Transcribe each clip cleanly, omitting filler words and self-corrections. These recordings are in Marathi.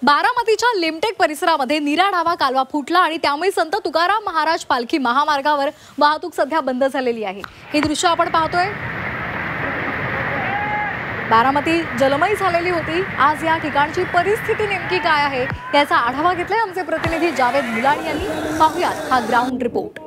बारामतीच्या लिमटेक परिसरामध्ये नीरा कालवा फुटला आणि त्यामुळे संत तुकाराम महाराज पालखी महामार्गावर वाहतूक सध्या बंद झालेली आहे। हे दृश्य आपण पाहतोय। बारामती जलमय झालेली होती। आज या ठिकाणची परिस्थिती नेमकी काय आहे याचा आढावा घेतलाय आमचे प्रतिनिधी जावेद मुलानी यांनी। पाहूयात हा ग्राउंड रिपोर्ट।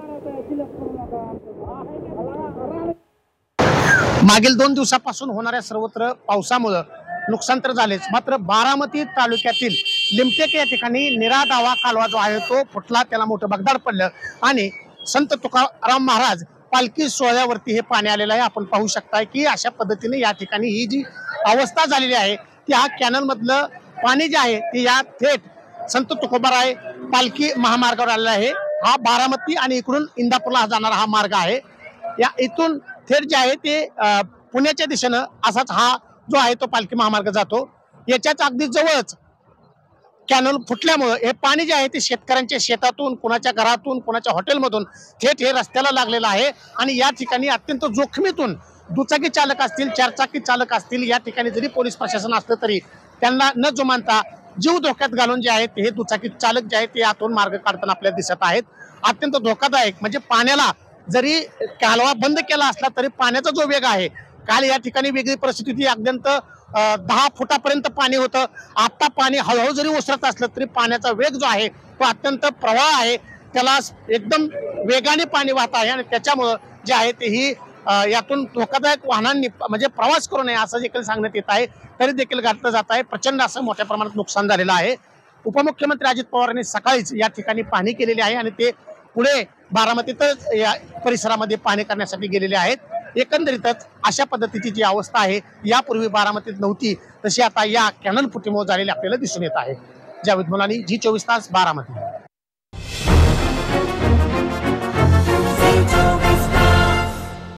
मागील 2 दिवसापासून होणाऱ्या सर्वत्र पावसामुळे नुकसान तर झालेच, मात्र बारामती तालुक्यातील लिमटेक या ठिकाणी नीरा कालवा जो आहे तो फुटला, त्याला मोठं भगदाड पडलं आणि संत तुकाराम महाराज पालखी सोहळ्यावरती हे पाणी आलेलं आहे। आपण पाहू शकताय की अशा पद्धतीने या ठिकाणी ही जी अवस्था झालेली आहे ती हा कॅनल मधलं पाणी जे आहे ते या थेट संत तुकोबाराय पालखी महामार्गावर आलेला आहे। हा बारामती आणि इकडून इंदापूरला जाणारा हा मार्ग आहे। या इथून थेट जे आहे ते पुण्याच्या दिशेनं असाच हा जो आहे तो पालखी महामार्ग जातो। याच्याच अगदी जवळच कॅनल फुटल्यामुळे हे पाणी जे आहे ते शेतकऱ्यांच्या शेतातून, कुणाच्या घरातून, कुणाच्या हॉटेलमधून थेट हे रस्त्याला लागलेलं आहे आणि या ठिकाणी अत्यंत जोखमीतून दुचाकी चालक असतील, चारचाकी चालक असतील, या ठिकाणी जरी पोलीस प्रशासन असलं तरी त्यांना न जुमानता जीव धोक्यात घालून जे आहेत हे दुचाकी चालक जे आहेत ते आतून मार्ग काढताना आपल्याला दिसत आहेत। अत्यंत धोकादायक म्हणजे पाण्याला जरी कालवा बंद केला असला तरी पाण्याचा जो वेग आहे, काल या ठिकाणी वेगळी परिस्थिती होती, अत्यंत 10 फुटापर्यंत पाणी होतं। आता पाणी हळूहळू जरी ओसरत असलं तरी पाण्याचा वेग जो आहे तो अत्यंत प्रवाह आहे, त्याला एकदम वेगाने पाणी वाहत आहे आणि त्याच्यामुळं जे आहे ते ही यातून धोकादायक वाहनांनी म्हणजे प्रवास करू नये असं देखील सांगण्यात येत आहे। तरी देखील घातलं जात आहे। प्रचंड असं मोठ्या प्रमाणात नुकसान झालेलं आहे। उपमुख्यमंत्री अजित पवार यांनी सकाळीच या ठिकाणी पाहणी केलेली आहे आणि ते पुढे बारामतीतच या परिसरामध्ये पाहणी करण्यासाठी गेलेले आहेत। एकंदरीतच अशा पद्धतीची जी अवस्था आहे यापूर्वी बारामतीत नव्हती तशी आता या कॅनल फुटीमुळे झालेली आपल्याला दिसून येत आहे। जावेद मुलानी, G24 तास, बारामती।